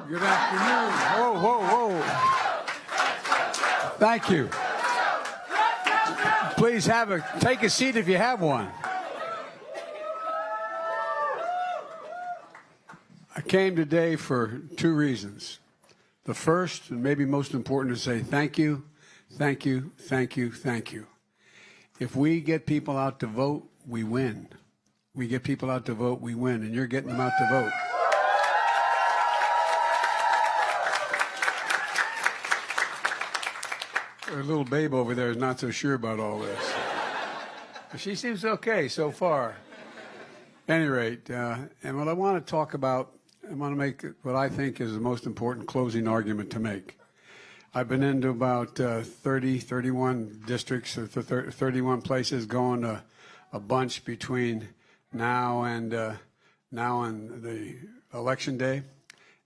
Good afternoon. Whoa. Thank you. Please take a seat if you have one. I came today for two reasons. The first, and maybe most important, to say thank you, thank you, thank you, thank you. If we get people out to vote, we win. We get people out to vote, we win, and you're getting them out to vote. Our little babe over there is not so sure about all this. But she seems okay so far. At any rate, and what I want to talk about, I want to make what I think is the most important closing argument to make. I've been into about 31 districts or 31 places, going to a bunch between now and the election day.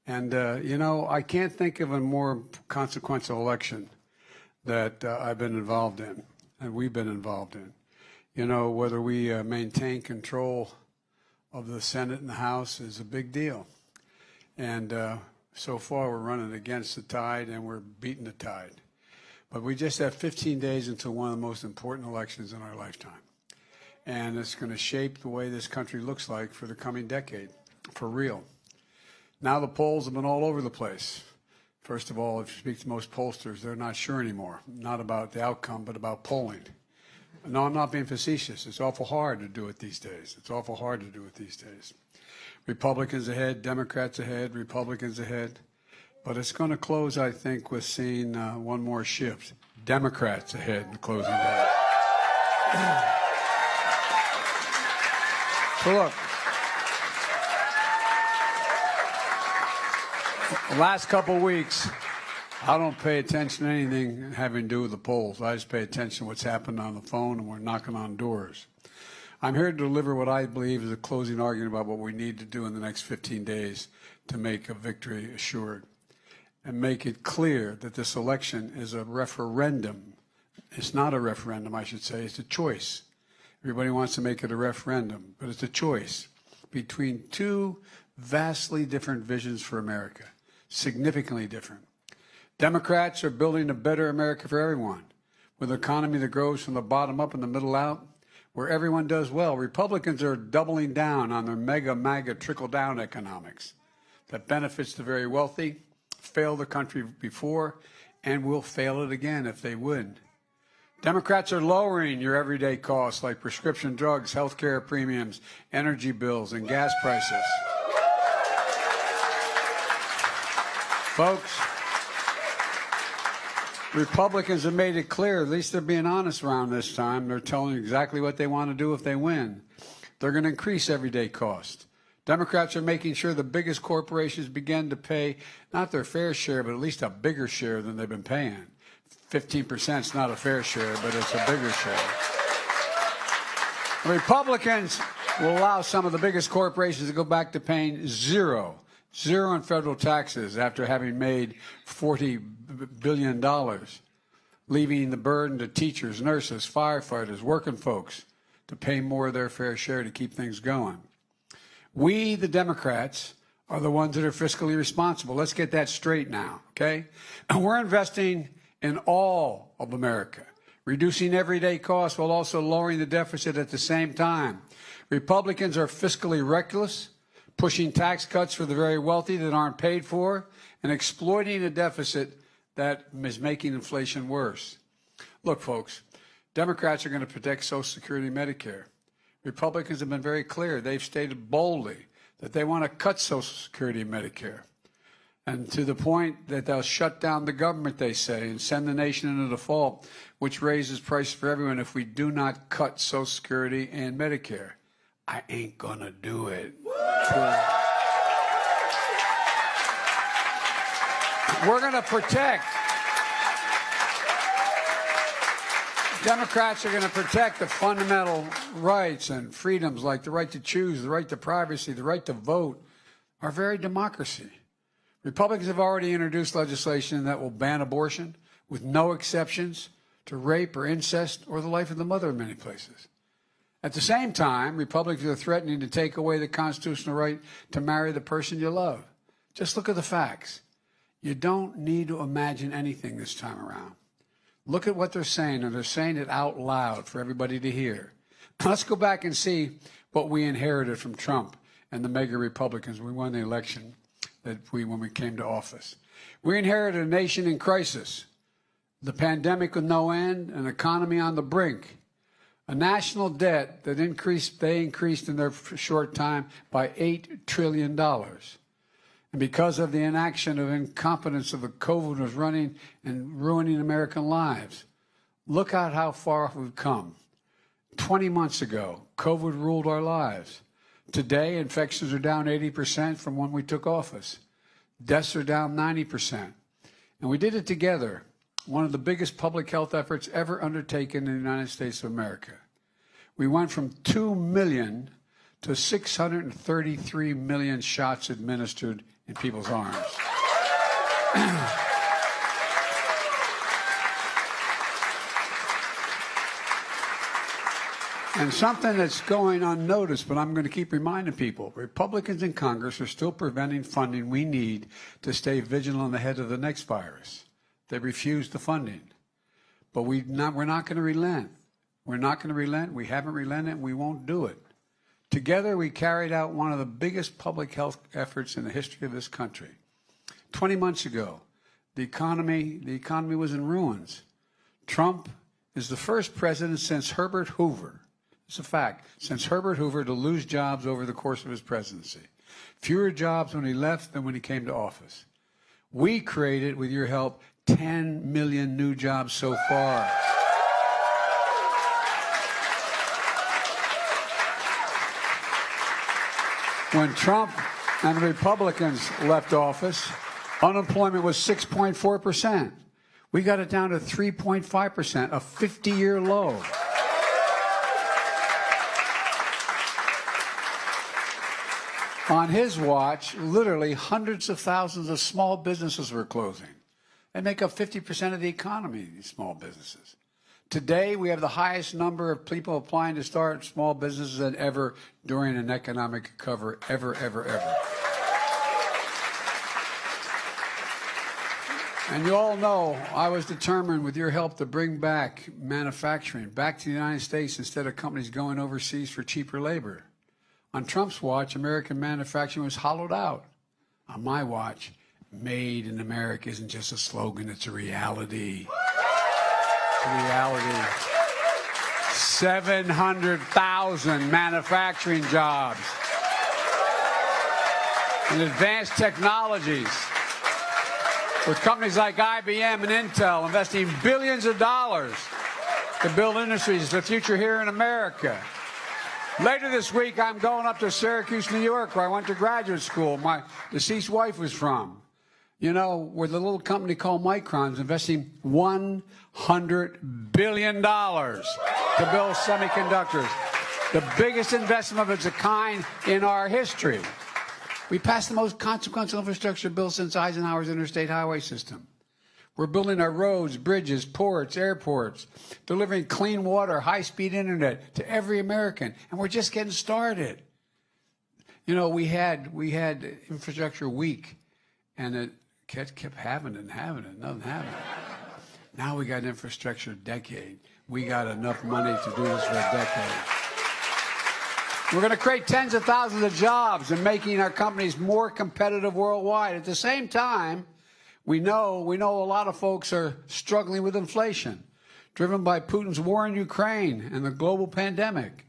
And, I can't think of a more consequential election that I've been involved in and we've been involved in. Whether we maintain control of the Senate and the House is a big deal. And so far we're running against the tide and we're beating the tide. But we just have 15 days until one of the most important elections in our lifetime. And it's going to shape the way this country looks like for the coming decade, for real. Now the polls have been all over the place. First of all, if you speak to most pollsters, they're not sure anymore, not about the outcome, but about polling. No, I'm not being facetious. It's awful hard to do it these days. Republicans ahead, Democrats ahead, Republicans ahead. But it's going to close, I think, with seeing one more shift. Democrats ahead in the closing day. So look, the last couple of weeks, I don't pay attention to anything having to do with the polls. I just pay attention to what's happened on the phone, and we're knocking on doors. I'm here to deliver what I believe is a closing argument about what we need to do in the next 15 days to make a victory assured and make it clear that this election is a referendum. It's not a referendum, I should say. It's a choice. Everybody wants to make it a referendum, but it's a choice between two vastly different visions for America, significantly different. Democrats are building a better America for everyone, with an economy that grows from the bottom up and the middle out, where everyone does well. Republicans are doubling down on their MAGA trickle-down economics that benefits the very wealthy, failed the country before, and will fail it again if they win. Democrats are lowering your everyday costs like prescription drugs, health care premiums, energy bills, and gas prices. Folks, Republicans have made it clear, at least they're being honest around this time. They're telling you exactly what they want to do if they win. They're going to increase everyday cost. Democrats are making sure the biggest corporations begin to pay not their fair share, but at least a bigger share than they've been paying. 15% is not a fair share, but it's a bigger share. The Republicans will allow some of the biggest corporations to go back to paying zero in federal taxes after having made $40 billion, leaving the burden to teachers, nurses, firefighters, working folks to pay more of their fair share to keep things going. We, the Democrats, are the ones that are fiscally responsible. Let's get that straight now, okay? And we're investing in all of America, reducing everyday costs while also lowering the deficit at the same time. Republicans are fiscally reckless, pushing tax cuts for the very wealthy that aren't paid for, and exploiting a deficit that is making inflation worse. Look, folks, Democrats are going to protect Social Security and Medicare. Republicans have been very clear. They've stated boldly that they want to cut Social Security and Medicare. And to the point that they'll shut down the government, they say, and send the nation into default, which raises prices for everyone if we do not cut Social Security and Medicare. I ain't gonna do it. We're gonna protect. Democrats are going to protect the fundamental rights and freedoms like the right to choose, the right to privacy, the right to vote, our very democracy. Republicans have already introduced legislation that will ban abortion with no exceptions to rape or incest or the life of the mother in many places. At the same time, Republicans are threatening to take away the constitutional right to marry the person you love, Just look at the facts. You don't need to imagine anything this time around. Look at what they're saying, and they're saying it out loud for everybody to hear. Let's go back and see what we inherited from Trump and the mega Republicans. We won the election when we came to office. We inherited a nation in crisis, the pandemic with no end, an economy on the brink, a national debt that they increased in their short time by $8 trillion. And because of the inaction of incompetence of the COVID was running and ruining American lives, look at how far we've come. 20 months ago, COVID ruled our lives. Today, infections are down 80% from when we took office. Deaths are down 90%. And we did it together, one of the biggest public health efforts ever undertaken in the United States of America. We went from 2 million to 633 million shots administered in people's arms. And something that's going unnoticed, but I'm going to keep reminding people, Republicans in Congress are still preventing funding we need to stay vigilant ahead of the next virus. They refuse the funding. But we're not going to relent. We're not going to relent. We haven't relented, and we won't do it. Together, we carried out one of the biggest public health efforts in the history of this country. 20 months ago, the economy was in ruins. Trump is the first president since Herbert Hoover. It's a fact, since Herbert Hoover to lose jobs over the course of his presidency. Fewer jobs when he left than when he came to office. We created, with your help, 10 million new jobs so far. When Trump and the Republicans left office, unemployment was 6.4%. We got it down to 3.5%, a 50-year low. On his watch, literally hundreds of thousands of small businesses were closing. They make up 50% of the economy, these small businesses. Today, we have the highest number of people applying to start small businesses than ever during an economic recovery, ever. And you all know I was determined, with your help, to bring back manufacturing back to the United States instead of companies going overseas for cheaper labor. On Trump's watch, American manufacturing was hollowed out. On my watch, made in America isn't just a slogan, it's a reality. It's a reality. 700,000 manufacturing jobs in advanced technologies, with companies like IBM and Intel investing billions of dollars to build industries of the future here in America. Later this week, I'm going up to Syracuse, New York, where I went to graduate school. My deceased wife was from. You know, with a little company called Micron's investing $100 billion to build semiconductors. The biggest investment of its kind in our history. We passed the most consequential infrastructure bill since Eisenhower's interstate highway system. We're building our roads, bridges, ports, airports, delivering clean water, high-speed internet to every American, and we're just getting started. You know, we had infrastructure week, and it kept having it, nothing happened. Now we got infrastructure decade. We got enough money to do this for a decade. We're going to create tens of thousands of jobs and making our companies more competitive worldwide. At the same time, we know a lot of folks are struggling with inflation, driven by Putin's war in Ukraine and the global pandemic.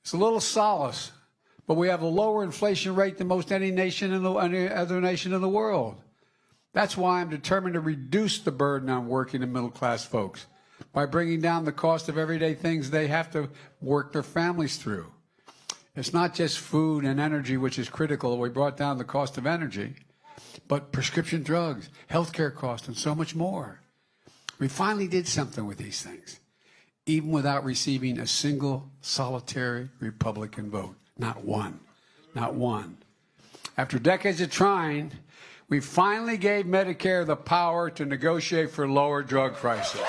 It's a little solace, but we have a lower inflation rate than most any other nation in the world. That's why I'm determined to reduce the burden on working and middle-class folks by bringing down the cost of everyday things they have to work their families through. It's not just food and energy, which is critical. We brought down the cost of energy, but prescription drugs, healthcare costs, and so much more. We finally did something with these things, even without receiving a single solitary Republican vote. Not one. Not one. After decades of trying, we finally gave Medicare the power to negotiate for lower drug prices.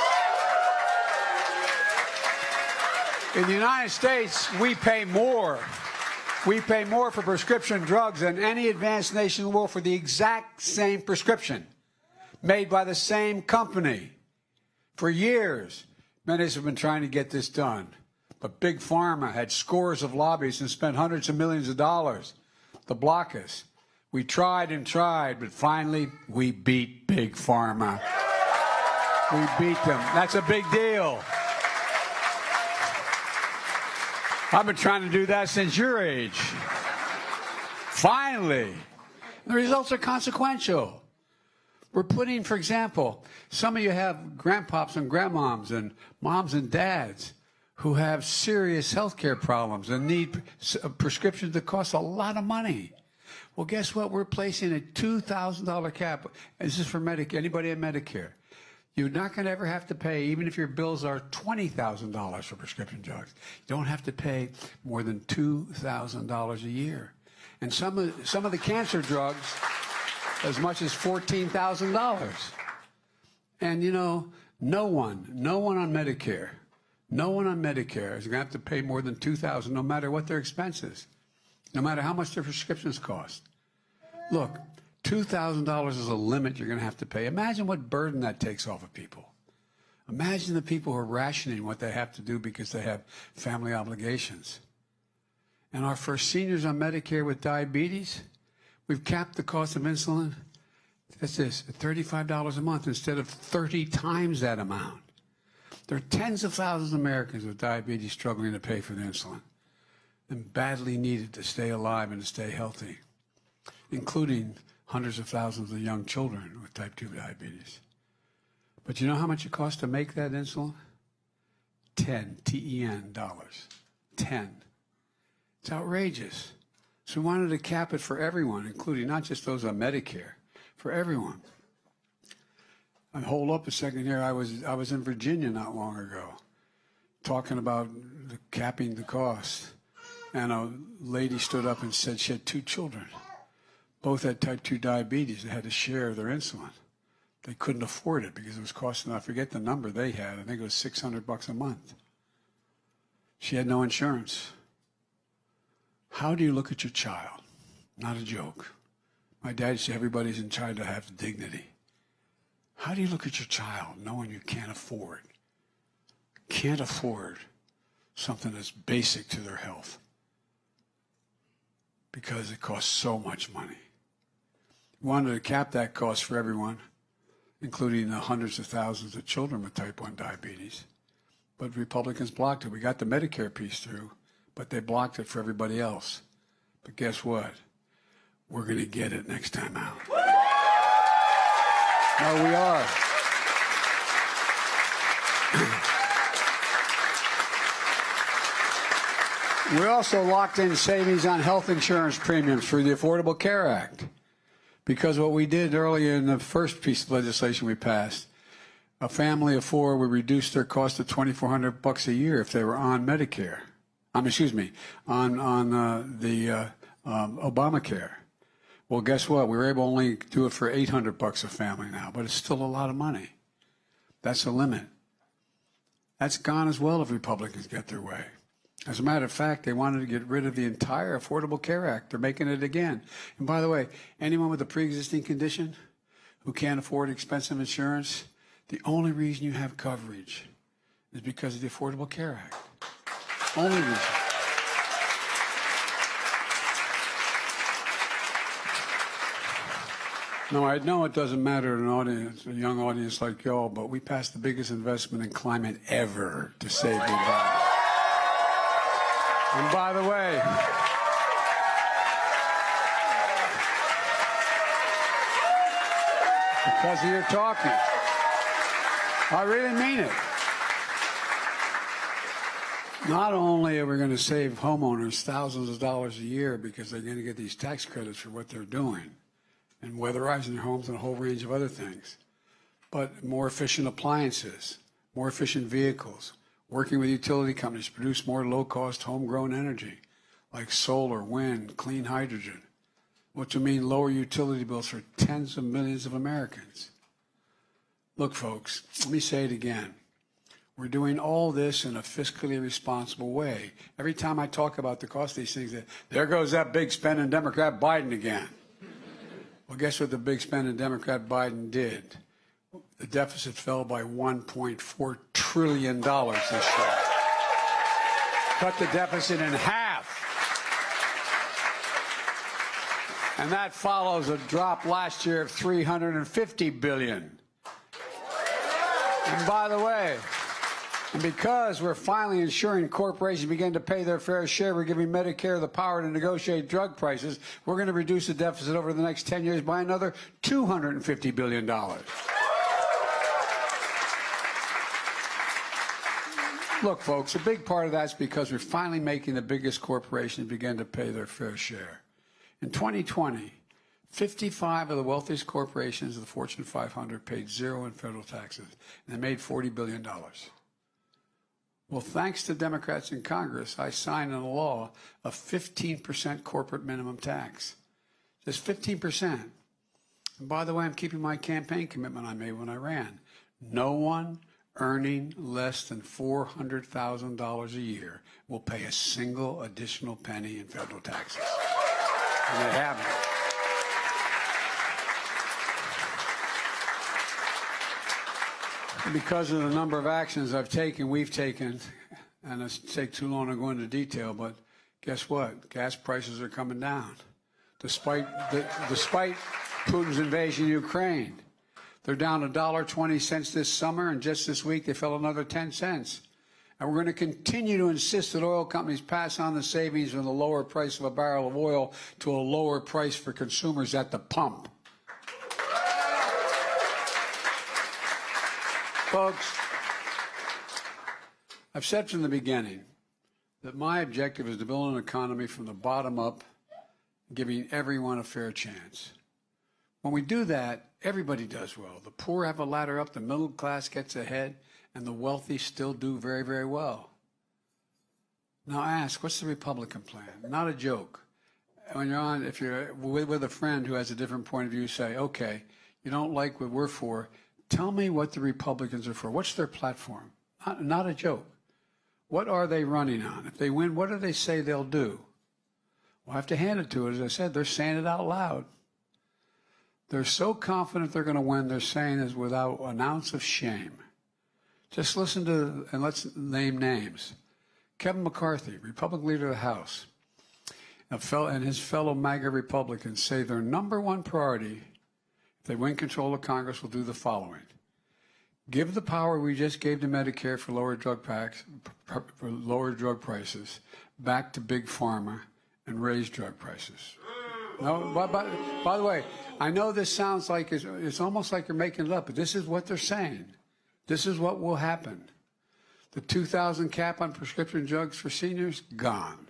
In the United States, we pay more We pay more for prescription drugs than any advanced nation in the world for the exact same prescription, made by the same company. For years, many of us have been trying to get this done. But Big Pharma had scores of lobbyists and spent hundreds of millions of dollars to block us. We tried and tried, but finally, we beat Big Pharma. We beat them. That's a big deal. I've been trying to do that since your age. Finally. The results are consequential. We're putting, for example, some of you have grandpops and grandmoms and moms and dads who have serious health care problems and need prescriptions that cost a lot of money. Well, guess what? We're placing a $2,000 cap. This is for Medicare. Anybody in Medicare? You're not going to ever have to pay, even if your bills are $20,000 for prescription drugs. You don't have to pay more than $2,000 a year. And some of the cancer drugs, as much as $14,000. And, you know, no one on Medicare is going to have to pay more than $2,000, no matter what their expenses, no matter how much their prescriptions cost. Look, $2,000 is a limit you're going to have to pay. Imagine what burden that takes off of people. Imagine the people who are rationing what they have to do because they have family obligations. And for seniors on Medicare with diabetes, we've capped the cost of insulin, that's this, at $35 a month instead of 30 times that amount. There are tens of thousands of Americans with diabetes struggling to pay for the insulin and badly needed to stay alive and to stay healthy, including hundreds of thousands of young children with type 2 diabetes. But you know how much it costs to make that insulin? $10 dollars. 10. It's outrageous. So we wanted to cap it for everyone, including not just those on Medicare, for everyone. And hold up a second here. I was in Virginia not long ago, talking about capping the cost, and a lady stood up and said she had 2 children. Both had type 2 diabetes. They had to share their insulin. They couldn't afford it because it was costing, I forget the number they had. I think it was $600 a month. She had no insurance. How do you look at your child? Not a joke. My dad said everybody's entitled to have dignity. How do you look at your child knowing you can't afford something that's basic to their health? Because it costs so much money. We wanted to cap that cost for everyone, including the hundreds of thousands of children with type 1 diabetes. But Republicans blocked it. We got the Medicare piece through, but they blocked it for everybody else. But guess what? We're going to get it next time out. No, we are. We also locked in savings on health insurance premiums through the Affordable Care Act. Because what we did earlier in the first piece of legislation we passed, a family of 4 would reduce their cost to $2,400 a year if they were on Medicare. On Obamacare. Well, guess what? We were able to only do it for $800 a family now, but it's still a lot of money. That's the limit. That's gone as well if Republicans get their way. As a matter of fact, they wanted to get rid of the entire Affordable Care Act. They're making it again. And by the way, anyone with a pre-existing condition who can't afford expensive insurance, the only reason you have coverage is because of the Affordable Care Act. Only reason. No, I know it doesn't matter to an audience, a young audience like y'all, but we passed the biggest investment in climate ever to save the environment. And by the way, because of your talking, I really mean it. Not only are we going to save homeowners thousands of dollars a year because they're going to get these tax credits for what they're doing and weatherizing their homes and a whole range of other things, but more efficient appliances, more efficient vehicles, working with utility companies to produce more low-cost homegrown energy like solar, wind, clean hydrogen, which will mean lower utility bills for tens of millions of Americans. Look, folks, let me say it again. We're doing all this in a fiscally responsible way. Every time I talk about the cost of these things, there goes that big spending Democrat Biden again. Well, guess what the big spending Democrat Biden did? The deficit fell by $1.4 trillion this year. Cut the deficit in half. And that follows a drop last year of $350 billion. And by the way, and because we're finally ensuring corporations begin to pay their fair share, we're giving Medicare the power to negotiate drug prices. We're going to reduce the deficit over the next 10 years by another $250 billion. Look, folks, a big part of that's because we're finally making the biggest corporations begin to pay their fair share. In 2020, 55 of the wealthiest corporations of the Fortune 500 paid zero in federal taxes, and they made $40 billion. Well, thanks to Democrats in Congress, I signed into law a 15% corporate minimum tax. Just 15%. And by the way, I'm keeping my campaign commitment I made when I ran. No one earning less than $400,000 a year will pay a single additional penny in federal taxes. And they haven't. Because of the number of actions we've taken, and it's take too long to go into detail, but guess what? Gas prices are coming down. Despite Putin's invasion of Ukraine, they're down $1.20 this summer, and just this week they fell another 10 cents. And we're going to continue to insist that oil companies pass on the savings from the lower price of a barrel of oil to a lower price for consumers at the pump. Folks, I've said from the beginning that my objective is to build an economy from the bottom up, giving everyone a fair chance. When we do that, everybody does well. The poor have a ladder up, the middle class gets ahead, and the wealthy still do very, very well. Now ask, what's the Republican plan? Not a joke. When you're on, if you're with a friend who has a different point of view, say, okay, you don't like what we're for, tell me what the Republicans are for. What's their platform? Not a joke. What are they running on? If they win, what do they say they'll do? Well, I have to hand it to it. As I said, they're saying it out loud. They're so confident they're going to win, they're saying it without an ounce of shame. Just listen to, and let's name names. Kevin McCarthy, Republican leader of the House, and his fellow MAGA Republicans say their number one priority, if they win control of Congress, will do the following. Give the power we just gave to Medicare for lower drug prices back to Big Pharma and raise drug prices. No, by the way, I know this sounds like it's almost like you're making it up, but this is what they're saying. This is what will happen. The $2,000 cap on prescription drugs for seniors, gone.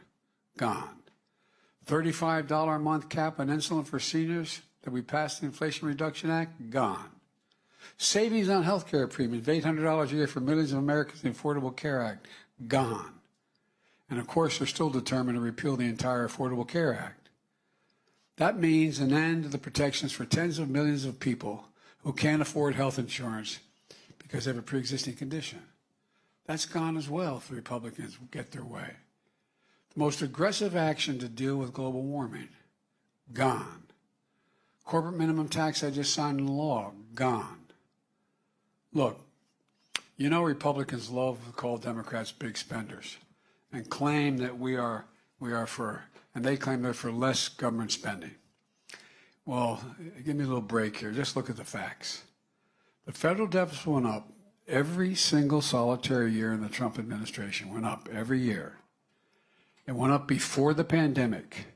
Gone. $35 a month cap on insulin for seniors that we passed the Inflation Reduction Act, gone. Savings on health care premiums, $800 a year for millions of Americans in the Affordable Care Act, gone. And of course, they're still determined to repeal the entire Affordable Care Act. That means an end to the protections for tens of millions of people who can't afford health insurance because they have a pre-existing condition. That's gone as well if the Republicans get their way. The most aggressive action to deal with global warming, gone. Corporate minimum tax I just signed into law, gone. Look, you know Republicans love to call Democrats big spenders and claim that we are for, and they claim they're for less government spending. Well, give me a little break here. Just look at the facts. The federal deficit went up every single solitary year in the Trump administration, went up every year. It went up before the pandemic.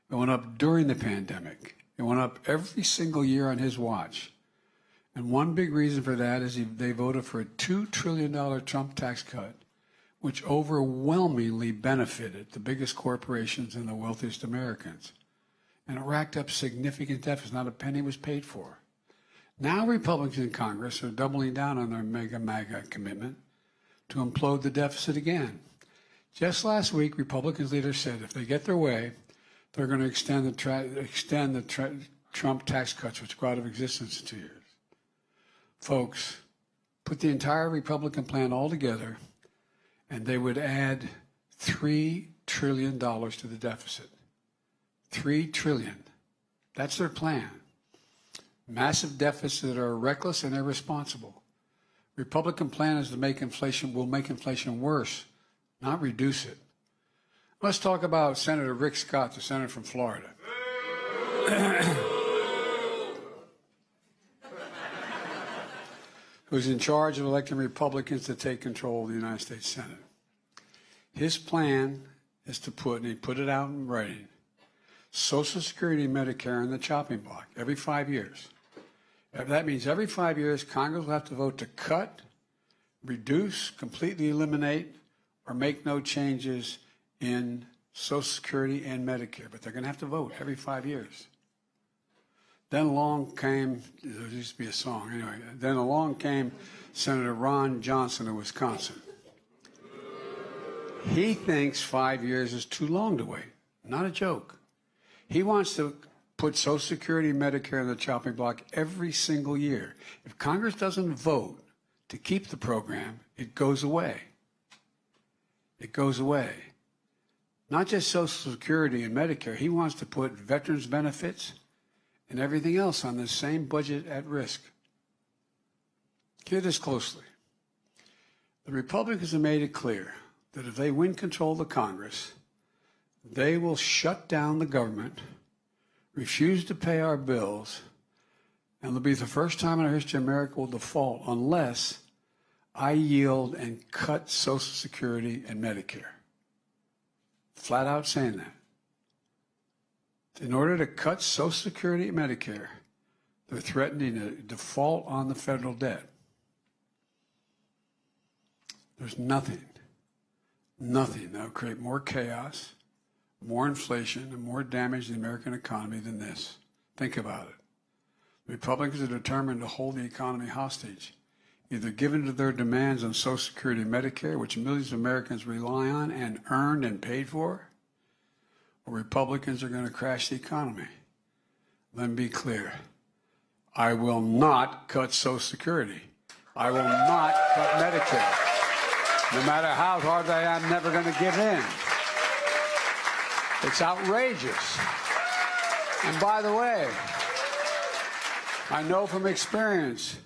It went up during the pandemic. It went up every single year on his watch. And one big reason for that is they voted for a $2 trillion Trump tax cut, which overwhelmingly benefited the biggest corporations and the wealthiest Americans. And it racked up significant deficits. Not a penny was paid for. Now Republicans in Congress are doubling down on their mega MAGA commitment to implode the deficit again. Just last week, Republicans leaders said if they get their way, they're going to extend the Trump tax cuts, which go out of existence in 2 years. Folks, put the entire Republican plan all together, and they would add $3 trillion to the deficit. $3 trillion. That's their plan. Massive deficits that are reckless and irresponsible. Republican plan is to make inflation, will make inflation worse, not reduce it. Let's talk about Senator Rick Scott, the senator from Florida. Who's in charge of electing Republicans to take control of the United States Senate. His plan is to put, and he put it out in writing, Social Security and Medicare in the chopping block every 5 years. That means every 5 years, Congress will have to vote to cut, reduce, completely eliminate, or make no changes in Social Security and Medicare. But they're going to have to vote every 5 years. Then along came, there used to be a song, anyway, then along came Senator Ron Johnson of Wisconsin. He thinks 5 years is too long to wait. Not a joke. He wants to put Social Security and Medicare in the chopping block every single year. If Congress doesn't vote to keep the program, it goes away. It goes away. Not just Social Security and Medicare. He wants to put veterans benefits and everything else on the same budget at risk. Hear this closely. The Republicans have made it clear that if they win control of the Congress, they will shut down the government, refuse to pay our bills, and it'll be the first time in our history America will default unless I yield and cut Social Security and Medicare. Flat out saying that. In order to cut Social Security and Medicare, they're threatening a default on the federal debt. There's nothing that will create more chaos, more inflation, and more damage to the American economy than this. Think about it. The Republicans are determined to hold the economy hostage, either give in to their demands on Social Security and Medicare, which millions of Americans rely on and earned and paid for, or Republicans are going to crash the economy. Let me be clear. I will not cut Social Security. I will not cut Medicare. No matter how hard I am, I'm never going to give in. It's outrageous. And by the way, I know from experience,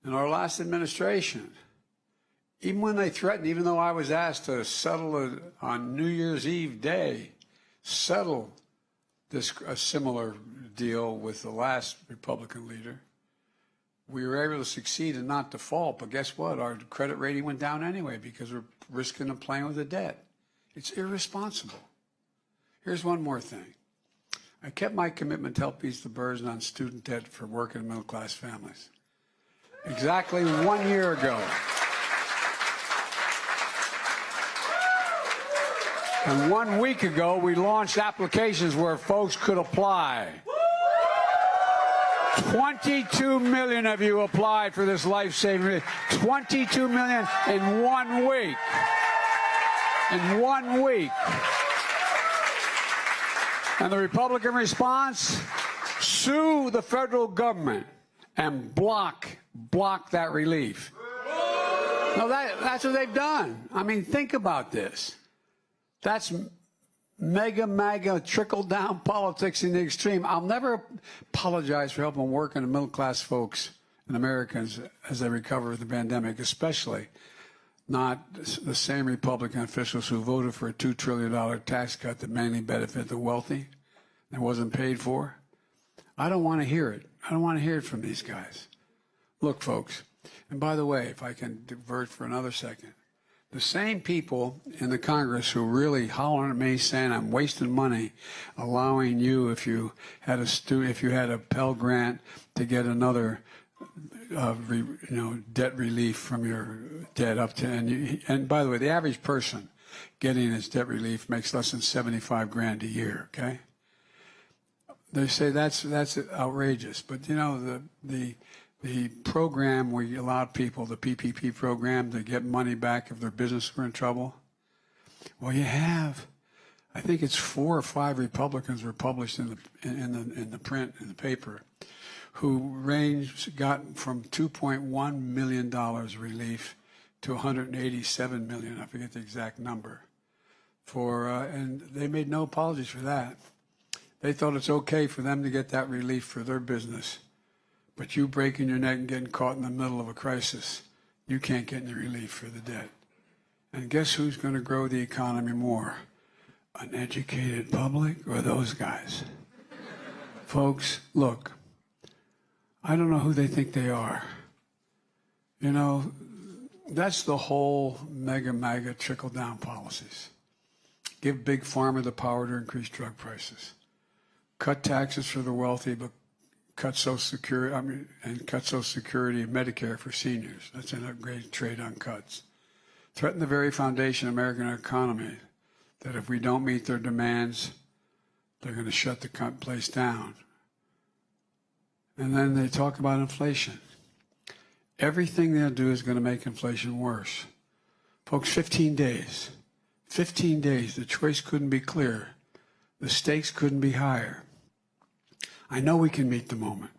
in our last administration, even when they threatened, even though I was asked to settle it on New Year's Eve day, settle a similar deal with the last Republican leader, we were able to succeed and not default. But guess what? Our credit rating went down anyway because we're risking and playing with the debt. It's irresponsible. Here's one more thing. I kept my commitment to help ease the burden on student debt for working and middle-class families. Exactly 1 year ago. And 1 week ago, we launched applications where folks could apply. 22 million of you applied for this life-saving relief. 22 million in 1 week. In 1 week. And the Republican response? Sue the federal government and block that relief. No, that's what they've done. I mean, think about this. That's MAGA, trickle-down politics in the extreme. I'll never apologize for helping working and middle-class folks and Americans as they recover from the pandemic, especially not the same Republican officials who voted for a $2 trillion tax cut that mainly benefited the wealthy and wasn't paid for. I don't want to hear it. I don't want to hear it from these guys. Look, folks, and by the way, if I can divert for another second, the same people in the Congress who really hollering at me saying I'm wasting money, allowing you, if you had a Pell Grant, to get another, debt relief from your debt up to, and by the way, the average person getting his debt relief makes less than 75 grand a year. Okay, they say that's outrageous, but you know the program where you allowed people, the PPP program, to get money back if their business were in trouble. Well, you have, I think it's 4 or 5 Republicans were published in the print, in the paper, who got from $2.1 million relief to $187 million. I forget the exact number. And they made no apologies for that. They thought it's okay for them to get that relief for their business. But you breaking your neck and getting caught in the middle of a crisis, you can't get any relief for the debt. And guess who's going to grow the economy more? An educated public or those guys? Folks, look, I don't know who they think they are. You know, that's the whole MAGA trickle-down policies. Give Big Pharma the power to increase drug prices. Cut taxes for the wealthy, but cut Social Security, and cut Social Security and Medicare for seniors. That's a great trade on cuts. Threaten the very foundation of the American economy, that if we don't meet their demands, they're going to shut the place down. And then they talk about inflation. Everything they'll do is going to make inflation worse. Folks, 15 days. 15 days. The choice couldn't be clearer. The stakes couldn't be higher. I know we can meet the moment.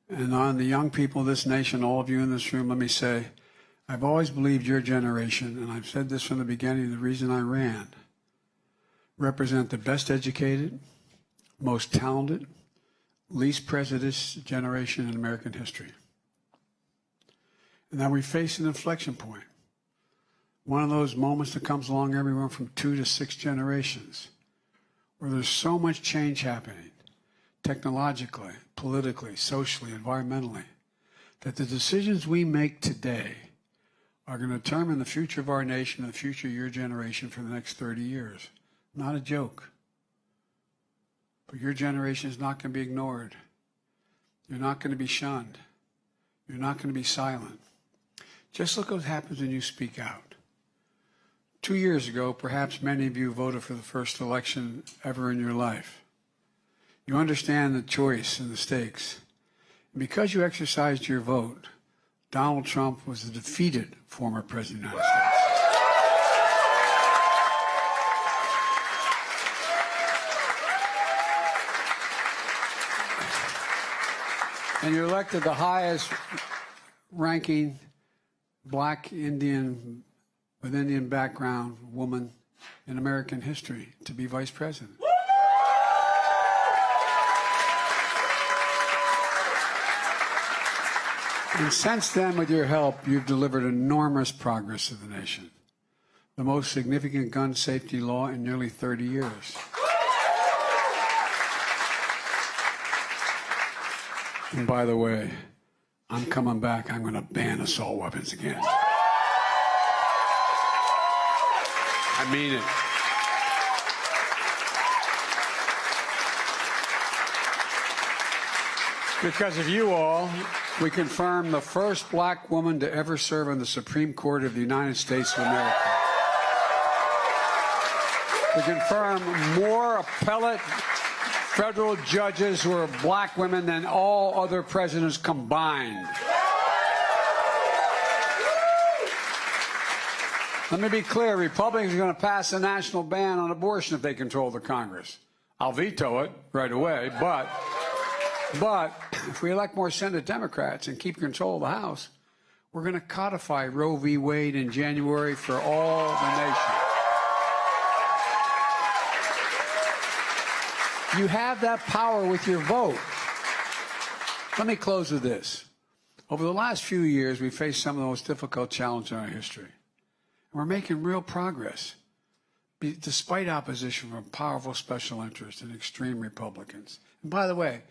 And on the young people of this nation, all of you in this room, let me say, I've always believed your generation, and I've said this from the beginning, the reason I ran, represent the best educated, most talented, least prejudiced generation in American history. And now we face an inflection point. One of those moments that comes along everywhere from 2 to 6 generations, where there's so much change happening, technologically, politically, socially, environmentally, that the decisions we make today are going to determine the future of our nation and the future of your generation for the next 30 years. Not a joke. But your generation is not going to be ignored. You're not going to be shunned. You're not going to be silent. Just look what happens when you speak out. 2 years ago, perhaps many of you voted for the first election ever in your life. You understand the choice and the stakes. And because you exercised your vote, Donald Trump was the defeated former president of the United States. And you elected the highest ranking black Indian with Indian background woman in American history to be vice president. And since then, with your help, you've delivered enormous progress to the nation. The most significant gun safety law in nearly 30 years. And by the way, I'm coming back. I'm going to ban assault weapons again. I mean it. Because of you all, we confirmed the first black woman to ever serve on the Supreme Court of the United States of America. We confirmed more appellate federal judges who are black women than all other presidents combined. Let me be clear, Republicans are going to pass a national ban on abortion if they control the Congress. I'll veto it right away, but if we elect more Senate Democrats and keep control of the House, we're going to codify Roe v. Wade in January for all the nation. You have that power with your vote. Let me close with this. Over the last few years, we've faced some of the most difficult challenges in our history. And we're making real progress, despite opposition from powerful special interests and extreme Republicans. And by the way,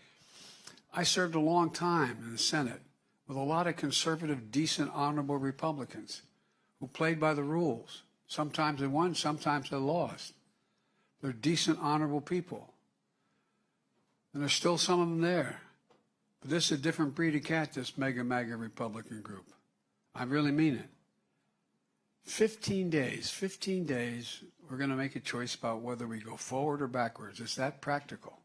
I served a long time in the Senate with a lot of conservative, decent, honorable Republicans who played by the rules. Sometimes they won, sometimes they lost. They're decent, honorable people. And there's still some of them there. But this is a different breed of cat, this MAGA Republican group. I really mean it. 15 days, we're going to make a choice about whether we go forward or backwards. It's that practical.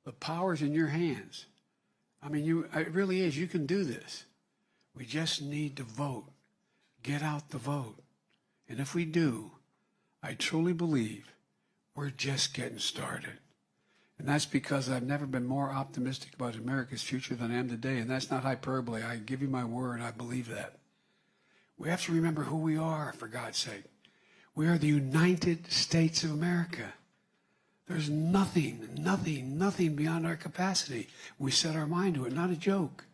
The power's in your hands. I mean, it really is. You can do this. We just need to vote. Get out the vote. And if we do, I truly believe we're just getting started. And that's because I've never been more optimistic about America's future than I am today. And that's not hyperbole. I give you my word. I believe that. We have to remember who we are, for God's sake. We are the United States of America. There's nothing beyond our capacity. We set our mind to it. Not a joke.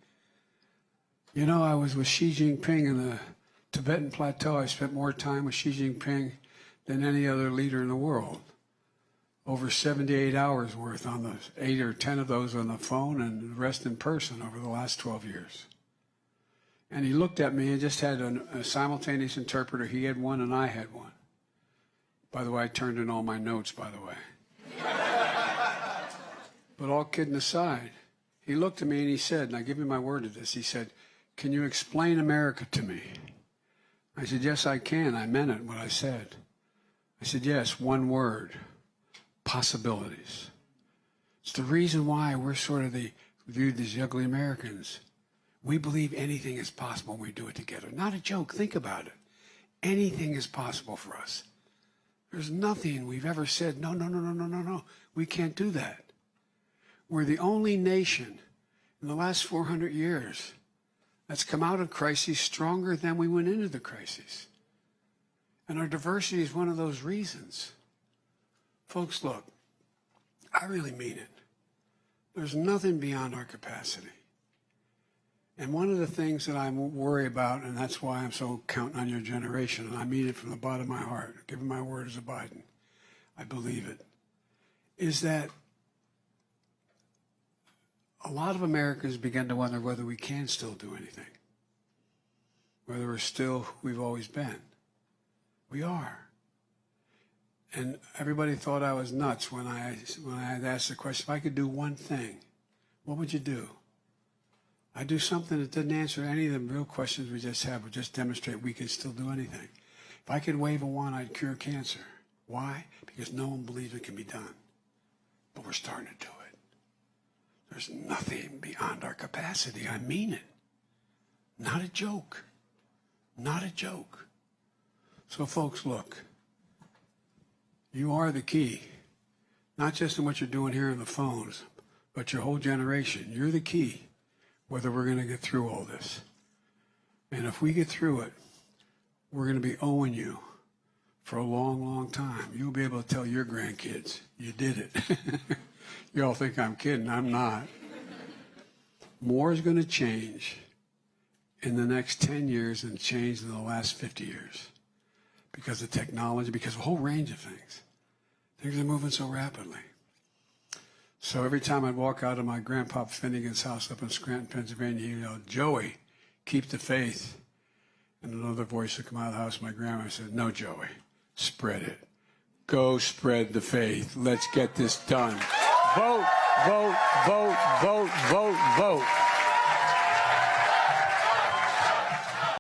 You know, I was with Xi Jinping in the Tibetan Plateau. I spent more time with Xi Jinping than any other leader in the world. Over 78 hours worth on the 8 or 10 of those on the phone and the rest in person over the last 12 years. And he looked at me and just had a simultaneous interpreter. He had one and I had one. By the way, I turned in all my notes, by the way. But all kidding aside, he looked at me and he said, and I give you my word to this, he said, "Can you explain America to me?" I said, "Yes, I can." I meant it, what I said. I said, "Yes, one word. Possibilities." It's the reason why we're sort of viewed as ugly Americans. We believe anything is possible when we do it together. Not a joke. Think about it. Anything is possible for us. There's nothing we've ever said, no. We can't do that. We're the only nation in the last 400 years that's come out of crises stronger than we went into the crises. And our diversity is one of those reasons. Folks, look, I really mean it. There's nothing beyond our capacity. And one of the things that I worry about, and that's why I'm so counting on your generation, and I mean it from the bottom of my heart, giving my word as a Biden, I believe it, is that a lot of Americans begin to wonder whether we can still do anything, whether we're still who we've always been. We are. And everybody thought I was nuts when I had asked the question, if I could do one thing, what would you do? I'd do something that didn't answer any of the real questions we just had, but just demonstrate we can still do anything. If I could wave a wand, I'd cure cancer. Why? Because no one believes it can be done. But we're starting to do it. There's nothing beyond our capacity. I mean it. Not a joke. Not a joke. So, folks, look. You are the key. Not just in what you're doing here on the phones, but your whole generation. You're the key, whether we're going to get through all this. And if we get through it, we're going to be owing you for a long, long time. You'll be able to tell your grandkids, you did it. You all think I'm kidding. I'm not. More is going to change in the next 10 years than changed in the last 50 years. Because of technology, because of a whole range of things. Things are moving so rapidly. So every time I'd walk out of my Grandpa Finnegan's house up in Scranton, Pennsylvania, he'd yell, "Joey, keep the faith." And another voice would come out of the house. My grandma said, "No, Joey, spread it. Go spread the faith. Let's get this done. Vote, vote, vote, vote, vote, vote."